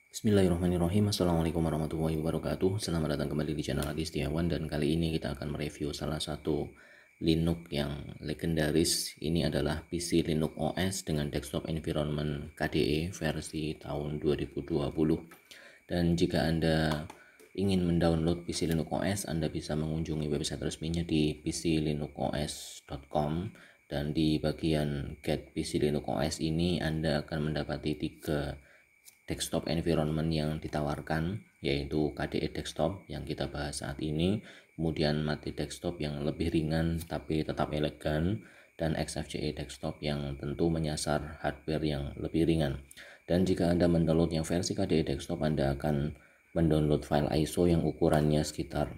Bismillahirrahmanirrahim. Assalamualaikum warahmatullahi wabarakatuh. Selamat datang kembali di channel Adi Setiawan, dan kali ini kita akan mereview salah satu Linux yang legendaris. Ini adalah PC Linux OS dengan desktop environment KDE versi tahun 2020. Dan jika Anda ingin mendownload PC Linux OS, Anda bisa mengunjungi website resminya di pclinuxos.com, dan di bagian Get PC Linux OS ini Anda akan mendapati 3 desktop environment yang ditawarkan, yaitu KDE desktop yang kita bahas saat ini, kemudian Mate desktop yang lebih ringan tapi tetap elegan, dan XFCE desktop yang tentu menyasar hardware yang lebih ringan. Dan jika Anda mendownload yang versi KDE desktop, Anda akan mendownload file ISO yang ukurannya sekitar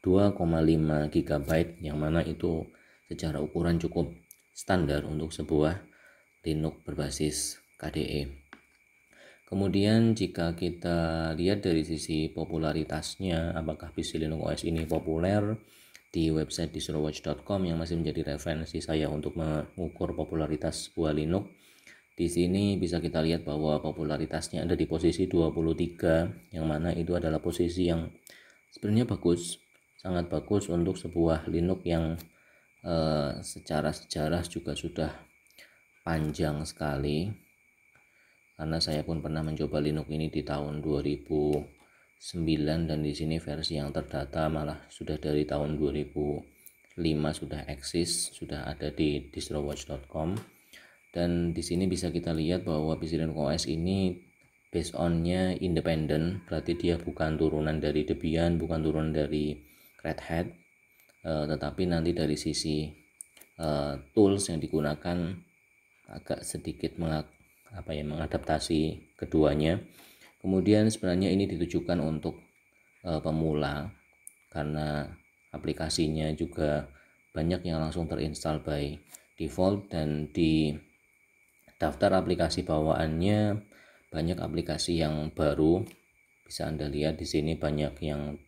2,5 GB, yang mana itu secara ukuran cukup standar untuk sebuah Linux berbasis KDE. Kemudian jika kita lihat dari sisi popularitasnya, apakah PC Linux OS ini populer, di website distrowatch.com yang masih menjadi referensi saya untuk mengukur popularitas sebuah Linux, di sini bisa kita lihat bahwa popularitasnya ada di posisi 23, yang mana itu adalah posisi yang sebenarnya bagus, sangat bagus untuk sebuah Linux yang secara sejarah juga sudah panjang sekali. Karena saya pun pernah mencoba Linux ini di tahun 2009, dan di sini versi yang terdata malah sudah dari tahun 2005 sudah eksis, sudah ada di distrowatch.com. Dan di sini bisa kita lihat bahwa PC Linux OS ini based on-nya independen, berarti dia bukan turunan dari Debian, bukan turunan dari Red Hat, tetapi nanti dari sisi tools yang digunakan agak sedikit mengadaptasi keduanya. Kemudian sebenarnya ini ditujukan untuk pemula, karena aplikasinya juga banyak yang langsung terinstall by default, dan di daftar aplikasi bawaannya banyak aplikasi yang baru. Bisa Anda lihat di sini banyak yang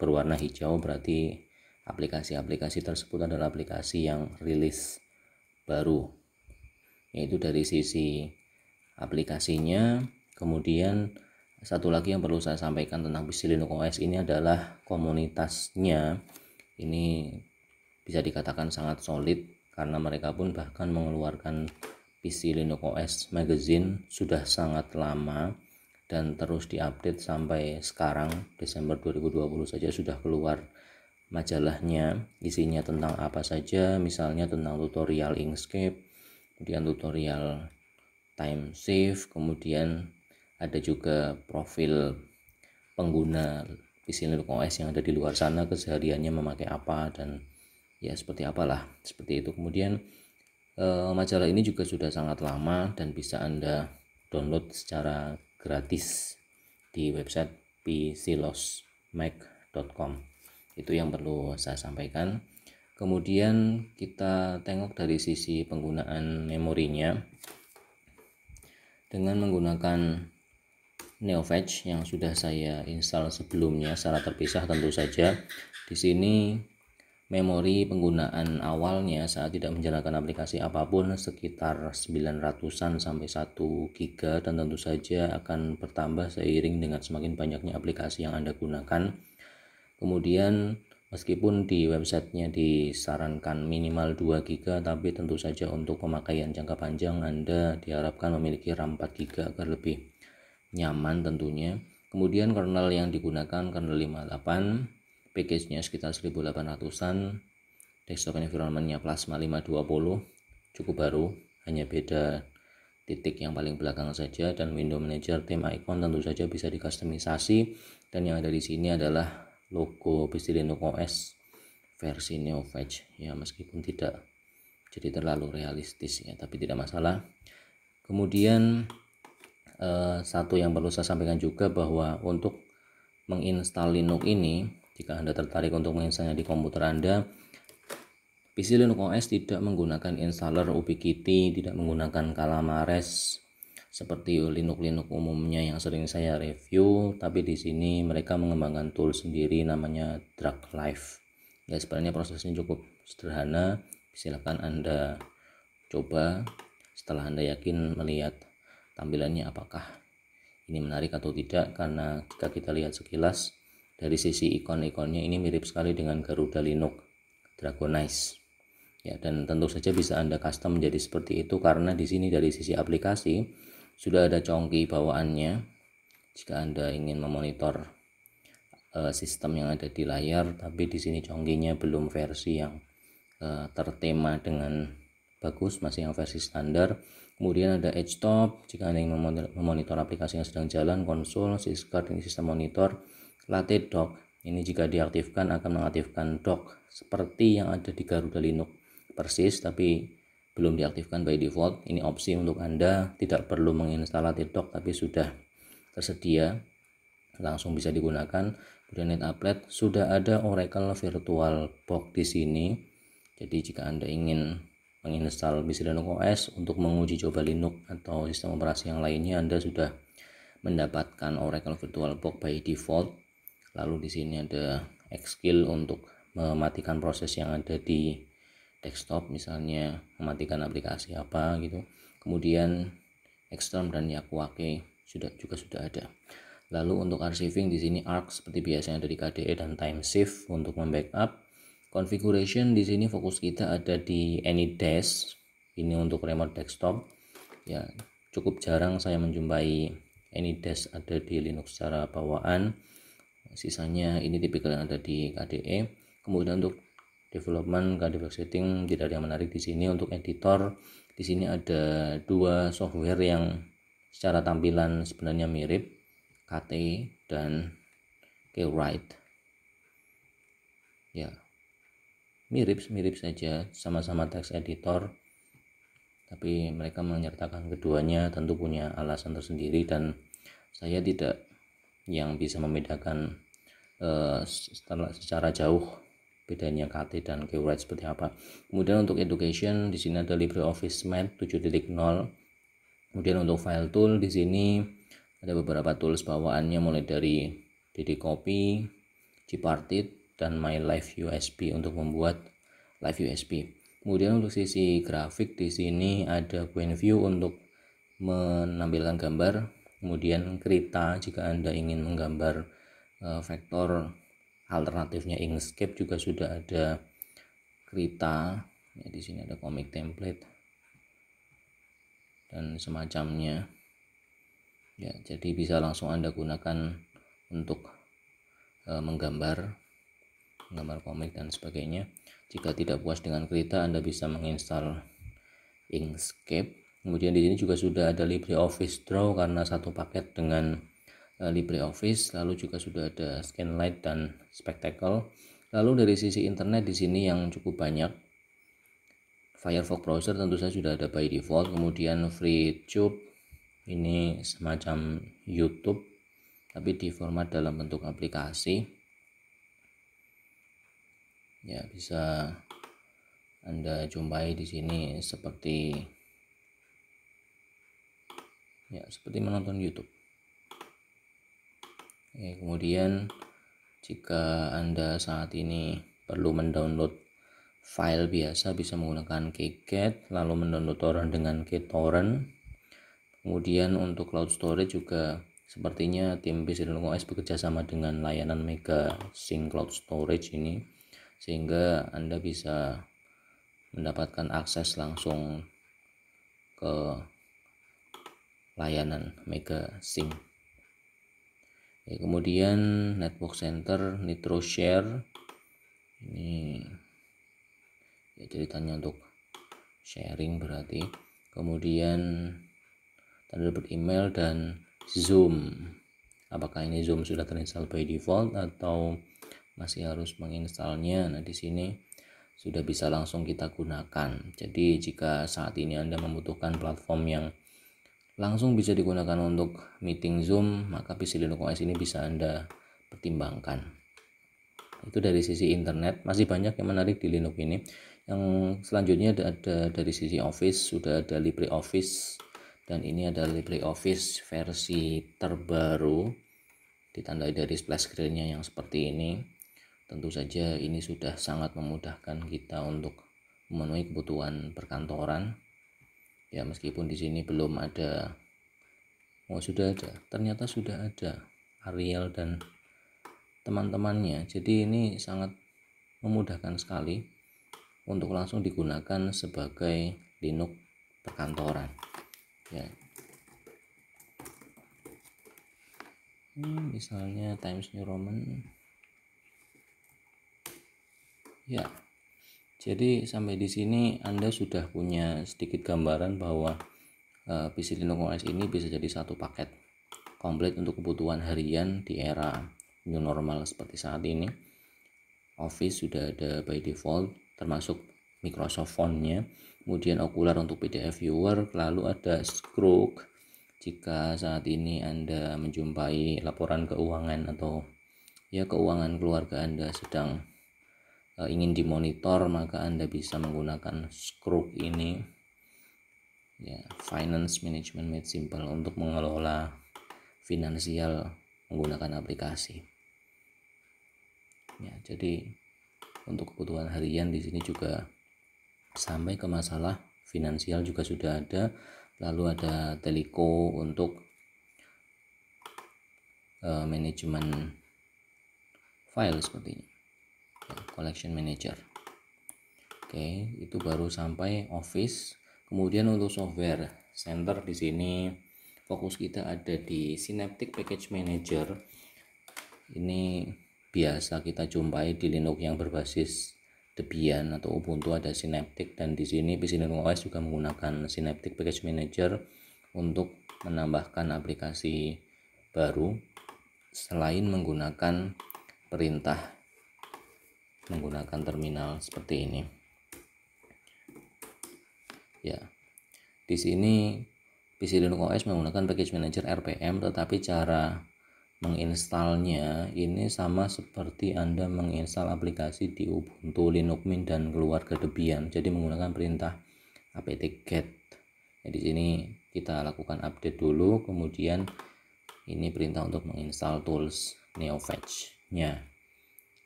berwarna hijau, berarti aplikasi-aplikasi tersebut adalah aplikasi yang rilis baru, yaitu dari sisi aplikasinya. Kemudian satu lagi yang perlu saya sampaikan tentang PC Linux OS ini adalah komunitasnya. Ini bisa dikatakan sangat solid, karena mereka pun bahkan mengeluarkan PC Linux OS Magazine sudah sangat lama dan terus diupdate sampai sekarang. Desember 2020 saja sudah keluar majalahnya, isinya tentang apa saja, misalnya tentang tutorial Inkscape, kemudian tutorial time save, kemudian ada juga profil pengguna PC Linux OS yang ada di luar sana, kesehariannya memakai apa, dan ya seperti apalah, seperti itu. Kemudian majalah ini juga sudah sangat lama dan bisa Anda download secara gratis di website pclosmac.com. Itu yang perlu saya sampaikan. Kemudian kita tengok dari sisi penggunaan memorinya. Dengan menggunakan NeoFetch yang sudah saya install sebelumnya secara terpisah tentu saja, di sini memori penggunaan awalnya saat tidak menjalankan aplikasi apapun sekitar 900-an sampai 1 GB, dan tentu saja akan bertambah seiring dengan semakin banyaknya aplikasi yang Anda gunakan. Kemudian meskipun di websitenya disarankan minimal 2 GB, tapi tentu saja untuk pemakaian jangka panjang Anda diharapkan memiliki RAM 4 GB agar lebih nyaman tentunya. Kemudian kernel yang digunakan kernel 58, package-nya sekitar 1800-an, desktop environment-nya Plasma 520, cukup baru, hanya beda titik yang paling belakang saja, dan window manager, theme icon tentu saja bisa dikustomisasi, dan yang ada di sini adalah logo PC Linux OS versi NeoFetch ya, meskipun tidak jadi terlalu realistis ya, tapi tidak masalah. Kemudian satu yang perlu saya sampaikan juga bahwa untuk menginstal Linux ini, jika Anda tertarik untuk menginstalnya di komputer Anda, PC Linux OS tidak menggunakan installer Ubiquiti, tidak menggunakan Calamares seperti Linux umumnya yang sering saya review, tapi di sini mereka mengembangkan tool sendiri namanya DragLive. Ya, sebenarnya prosesnya cukup sederhana, silakan Anda coba. Setelah Anda yakin melihat tampilannya apakah ini menarik atau tidak, karena jika kita lihat sekilas dari sisi ikon-ikonnya ini mirip sekali dengan Garuda Linux Dragonize. Ya, dan tentu saja bisa Anda custom menjadi seperti itu karena di sini dari sisi aplikasi sudah ada congki bawaannya. Jika Anda ingin memonitor sistem yang ada di layar, tapi di sini congkinya belum versi yang tertema dengan bagus, masih yang versi standar. Kemudian ada edge top jika Anda ingin memonitor aplikasi yang sedang jalan, konsol, syscard ini sistem monitor, latte dock ini jika diaktifkan akan mengaktifkan dock seperti yang ada di Garuda Linux persis, tapi belum diaktifkan by default. Ini opsi untuk Anda, tidak perlu menginstal latte dock tapi sudah tersedia, langsung bisa digunakan. Kemudian NetApplet sudah ada Oracle Virtual Box di sini. Jadi jika Anda ingin menginstal PC Linux OS untuk menguji coba Linux atau sistem operasi yang lainnya, Anda sudah mendapatkan Oracle Virtual Box by default. Lalu di sini ada Xkill untuk mematikan proses yang ada di desktop, misalnya mematikan aplikasi apa gitu. Kemudian Xterm dan Yakuake juga sudah ada. Lalu untuk archiving di sini Arc seperti biasanya dari KDE dan TimeShift untuk membackup. Configuration di sini fokus kita ada di AnyDesk. Ini untuk remote desktop. Ya, cukup jarang saya menjumpai AnyDesk ada di Linux secara bawaan. Sisanya ini tipikal yang ada di KDE. Kemudian untuk development, KDE setting tidak ada yang menarik di sini. Untuk editor di sini ada dua software yang secara tampilan sebenarnya mirip, KT dan Kwrite. Ya, mirip saja, sama-sama text editor, tapi mereka menyertakan keduanya tentu punya alasan tersendiri dan saya tidak yang bisa membedakan secara jauh bedanya KT dan Kwrite seperti apa. Kemudian untuk education di sini ada LibreOffice Math 7.0. Kemudian untuk file tool di sini ada beberapa tools bawaannya mulai dari ddcopy, Gparted, dan My Live USB untuk membuat live USB. Kemudian untuk sisi grafik di sini ada QuenView untuk menampilkan gambar, kemudian Krita jika Anda ingin menggambar vektor, alternatifnya Inkscape juga sudah ada Krita. Ya, di sini ada comic template dan semacamnya. Ya, jadi bisa langsung Anda gunakan untuk menggambar komik dan sebagainya. Jika tidak puas dengan Krita, Anda bisa menginstal Inkscape. Kemudian di sini juga sudah ada LibreOffice Draw karena satu paket dengan LibreOffice. Lalu juga sudah ada Scanline dan Spectacle. Lalu dari sisi internet di sini yang cukup banyak. Firefox browser tentu saja sudah ada by default. Kemudian FreeTube ini semacam YouTube tapi di format dalam bentuk aplikasi. Ya, bisa Anda jumpai di sini seperti menonton YouTube. Kemudian jika Anda saat ini perlu mendownload file biasa bisa menggunakan KiCad, lalu mendownload torrent dengan KTorrent. Kemudian untuk cloud storage juga sepertinya tim PC Linux OS bekerja sama dengan layanan Mega Sync Cloud Storage ini, sehingga Anda bisa mendapatkan akses langsung ke layanan Mega Sync. Kemudian Network Center, NitroShare ini ya ceritanya untuk sharing berarti. Kemudian Thunderbird email dan Zoom. Apakah ini Zoom sudah terinstall by default atau masih harus menginstalnya? Nah, di sini sudah bisa langsung kita gunakan. Jadi jika saat ini Anda membutuhkan platform yang langsung bisa digunakan untuk meeting Zoom, maka PC Linux OS ini bisa Anda pertimbangkan. Itu dari sisi internet. Masih banyak yang menarik di Linux ini. Yang selanjutnya ada dari sisi Office, sudah ada LibreOffice. Dan ini adalah LibreOffice versi terbaru, ditandai dari splash screen-nya yang seperti ini. Tentu saja ini sudah sangat memudahkan kita untuk memenuhi kebutuhan perkantoran. Ya, meskipun di sini belum ada Oh, sudah ada, ternyata sudah ada Ariel dan teman-temannya. Jadi ini sangat memudahkan sekali untuk langsung digunakan sebagai Linux perkantoran ya. Ini misalnya Times New Roman ya. Jadi sampai di sini Anda sudah punya sedikit gambaran bahwa PC Linux OS ini bisa jadi satu paket komplit untuk kebutuhan harian di era new normal seperti saat ini. Office sudah ada by default termasuk Microsoft Font-nya, kemudian Okular untuk PDF viewer, lalu ada Scrooge jika saat ini Anda menjumpai laporan keuangan atau ya keuangan keluarga Anda sedang ingin dimonitor, maka Anda bisa menggunakan Scrooge ini ya, Finance Management Made Simple untuk mengelola finansial menggunakan aplikasi ya. Jadi untuk kebutuhan harian di sini juga sampai ke masalah finansial juga sudah ada. Lalu ada Teleco untuk manajemen file seperti ini ya, collection manager. Oke, itu baru sampai Office. Kemudian untuk software center di sini fokus kita ada di Synaptic Package Manager. Ini biasa kita jumpai di Linux yang berbasis Debian atau Ubuntu ada Synaptic, dan di sini PC Linux OS juga menggunakan Synaptic Package Manager untuk menambahkan aplikasi baru selain menggunakan perintah menggunakan terminal seperti ini. Ya, di sini PC Linux OS menggunakan package manager RPM, tetapi cara menginstalnya ini sama seperti Anda menginstal aplikasi di Ubuntu, Linux Mint dan keluarga Debian. Jadi menggunakan perintah apt-get. Ya, di sini kita lakukan update dulu, kemudian ini perintah untuk menginstal tools NeoFetch-nya.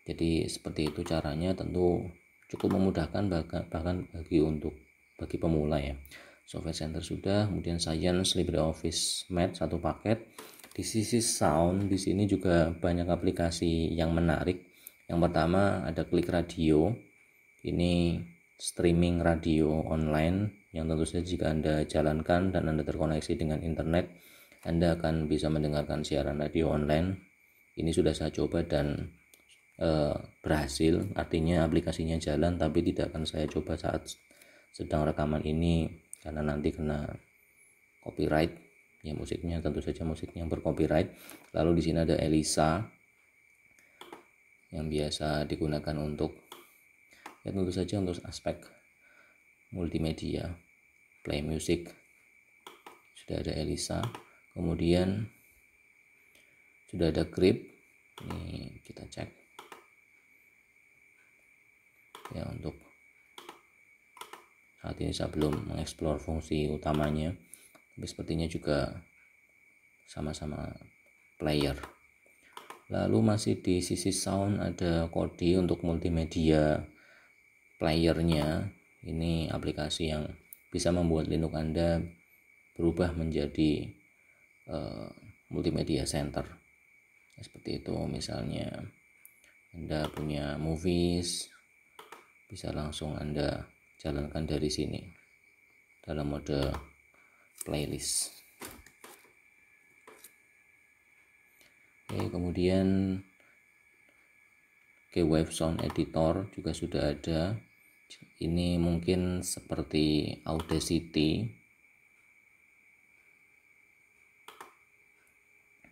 Jadi seperti itu caranya, tentu cukup memudahkan bahkan bagi pemula ya. Software Center sudah, kemudian Science, LibreOffice Math satu paket. Di sisi sound di sini juga banyak aplikasi yang menarik. Yang pertama ada Klik Radio. Ini streaming radio online yang tentu saja jika Anda jalankan dan Anda terkoneksi dengan internet, Anda akan bisa mendengarkan siaran radio online. Ini sudah saya coba dan berhasil, artinya aplikasinya jalan, tapi tidak akan saya coba saat sedang rekaman ini karena nanti kena copyright ya, musiknya tentu saja musik yang bercopyright. Lalu di sini ada Elisa yang biasa digunakan untuk ya tentu saja untuk aspek multimedia, play music. Sudah ada Elisa, kemudian sudah ada Grip. Ini kita cek ya, untuk saat ini saya belum mengeksplor fungsi utamanya, tapi sepertinya juga sama-sama player. Lalu masih di sisi sound ada Kodi untuk multimedia playernya. Ini aplikasi yang bisa membuat Linux Anda berubah menjadi multimedia center seperti itu. Misalnya Anda punya movies, bisa langsung Anda jalankan dari sini dalam mode playlist. Oke, kemudian Wave Sound Editor juga sudah ada. Ini mungkin seperti Audacity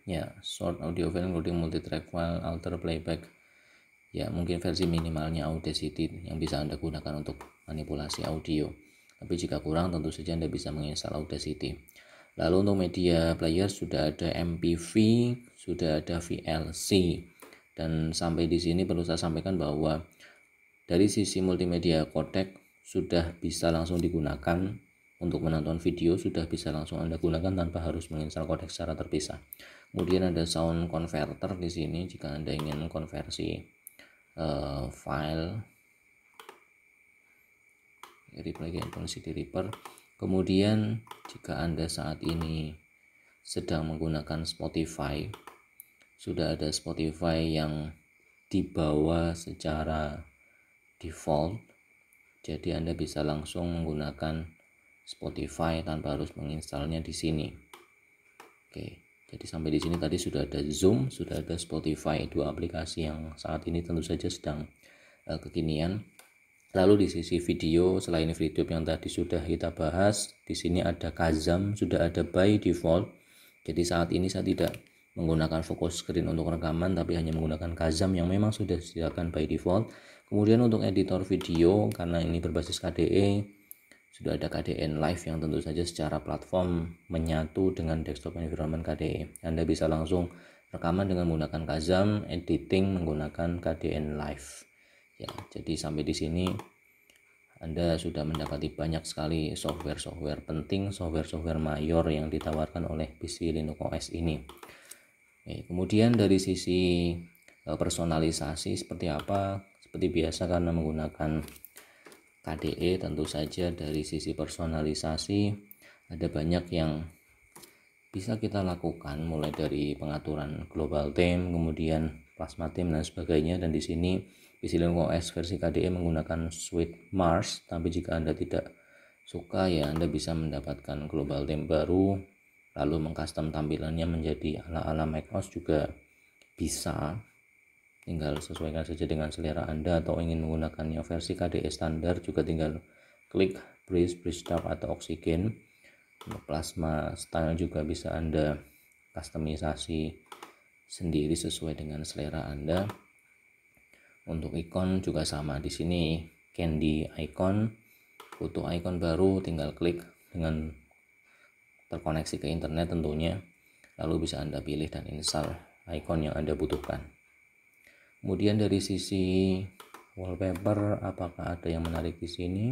ya, short audio file including multitrack file, alter playback ya, mungkin versi minimalnya Audacity yang bisa Anda gunakan untuk manipulasi audio. Tapi jika kurang tentu saja Anda bisa menginstal Audacity. Lalu untuk media player sudah ada MPV, sudah ada VLC. Dan sampai di sini perlu saya sampaikan bahwa dari sisi multimedia codec sudah bisa langsung digunakan untuk menonton video, sudah bisa langsung Anda gunakan tanpa harus menginstal codec secara terpisah. Kemudian ada sound converter di sini jika Anda ingin konversi file replay CD Reaper. Kemudian jika Anda saat ini sedang menggunakan Spotify, sudah ada Spotify yang dibawa secara default, jadi Anda bisa langsung menggunakan Spotify tanpa harus menginstalnya di sini. Oke, jadi sampai di sini tadi sudah ada Zoom, sudah ada Spotify, dua aplikasi yang saat ini tentu saja sedang kekinian. Lalu di sisi video, selain video yang tadi sudah kita bahas, di sini ada Kazam, sudah ada by default. Jadi saat ini saya tidak menggunakan focus screen untuk rekaman, tapi hanya menggunakan Kazam yang memang sudah disediakan by default. Kemudian untuk editor video, karena ini berbasis KDE, sudah ada KDN Live yang tentu saja secara platform menyatu dengan desktop environment KDE. Anda bisa langsung rekaman dengan menggunakan Kazam, editing menggunakan KDN Live. Ya, jadi sampai di sini Anda sudah mendapati banyak sekali software-software penting, software-software mayor yang ditawarkan oleh PC Linux OS ini. Kemudian dari sisi personalisasi seperti apa? Seperti biasa karena menggunakan KDE, tentu saja dari sisi personalisasi ada banyak yang bisa kita lakukan, mulai dari pengaturan global theme, kemudian plasma theme dan sebagainya. Dan di sini PC Linux OS versi KDE menggunakan suite Mars, tapi jika Anda tidak suka ya Anda bisa mendapatkan global theme baru lalu mengcustom tampilannya menjadi ala-ala macOS juga bisa, tinggal sesuaikan saja dengan selera Anda. Atau ingin menggunakannya versi KDE standar juga tinggal klik Breeze Start atau Oxygen. Untuk plasma style juga bisa Anda customisasi sendiri sesuai dengan selera Anda. Untuk ikon juga sama, di sini Candy icon, foto icon baru tinggal klik dengan terkoneksi ke internet tentunya, lalu bisa Anda pilih dan install icon yang Anda butuhkan. Kemudian dari sisi wallpaper, apakah ada yang menarik di sini?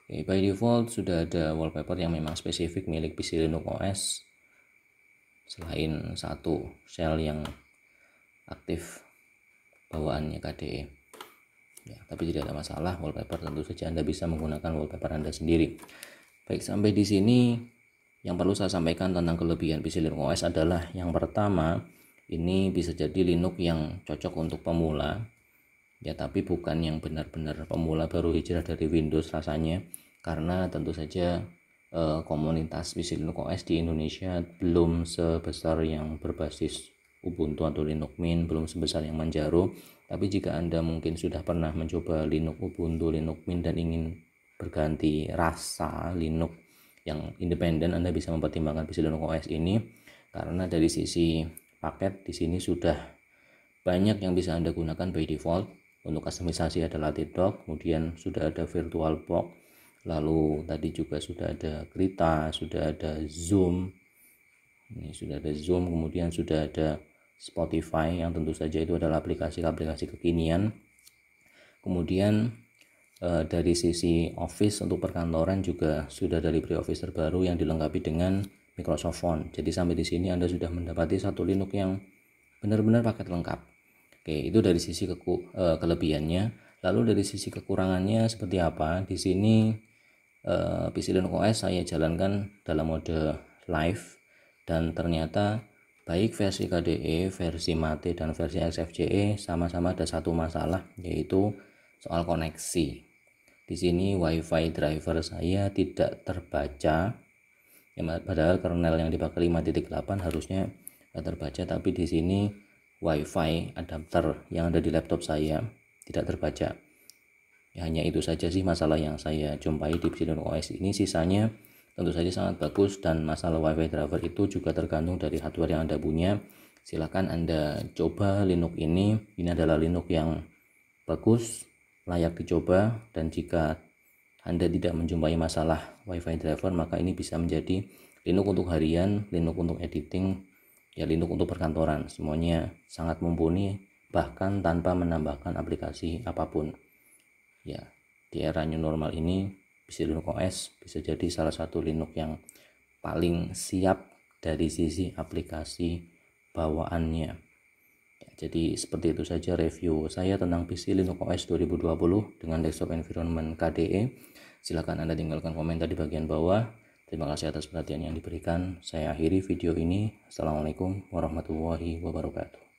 By default sudah ada wallpaper yang memang spesifik milik PC Linux OS, selain satu shell yang aktif bawaannya KDE. Ya, tapi tidak ada masalah, wallpaper tentu saja Anda bisa menggunakan wallpaper Anda sendiri. Baik, sampai di sini yang perlu saya sampaikan tentang kelebihan PC Linux OS adalah yang pertama, ini bisa jadi Linux yang cocok untuk pemula. Ya, tapi bukan yang benar-benar pemula baru hijrah dari Windows rasanya, karena tentu saja komunitas PC Linux OS di Indonesia belum sebesar yang berbasis Ubuntu atau Linux Mint, belum sebesar yang Manjaro. Tapi jika Anda mungkin sudah pernah mencoba Linux Ubuntu, Linux Mint dan ingin berganti rasa Linux yang independen, Anda bisa mempertimbangkan PC Linux OS ini, karena dari sisi paket di sini sudah banyak yang bisa Anda gunakan by default. Untuk customisasi ada Lattidock, kemudian sudah ada VirtualBox, lalu tadi juga sudah ada Krita, sudah ada Zoom. Ini sudah ada Zoom, kemudian sudah ada Spotify yang tentu saja itu adalah aplikasi-aplikasi kekinian. Kemudian dari sisi Office untuk perkantoran juga sudah ada LibreOffice terbaru yang dilengkapi dengan Microsoft Font. Jadi sampai di sini Anda sudah mendapati satu Linux yang benar-benar paket lengkap. Oke, itu dari sisi kelebihannya. Lalu dari sisi kekurangannya seperti apa? Di sini PC Linux OS saya jalankan dalam mode live, dan ternyata baik versi KDE, versi Mate dan versi XFCE sama-sama ada satu masalah, yaitu soal koneksi. Di sini WiFi driver saya tidak terbaca. Ya, padahal kernel yang dipakai 5.8 harusnya terbaca, tapi di sini WiFi adapter yang ada di laptop saya tidak terbaca. Ya, hanya itu saja sih masalah yang saya jumpai di PC Linux OS ini. Sisanya tentu saja sangat bagus, dan masalah WiFi driver itu juga tergantung dari hardware yang Anda punya. Silakan Anda coba Linux ini. Ini adalah Linux yang bagus, layak dicoba, dan jika Anda tidak menjumpai masalah WiFi driver, maka ini bisa menjadi Linux untuk harian, Linux untuk editing, ya Linux untuk perkantoran. Semuanya sangat mumpuni, bahkan tanpa menambahkan aplikasi apapun. Ya, di era new normal ini PC Linux OS bisa jadi salah satu Linux yang paling siap dari sisi aplikasi bawaannya. Ya, jadi seperti itu saja review saya tentang PC Linux OS 2020 dengan desktop environment KDE. Silakan Anda tinggalkan komentar di bagian bawah. Terima kasih atas perhatian yang diberikan. Saya akhiri video ini. Assalamualaikum warahmatullahi wabarakatuh.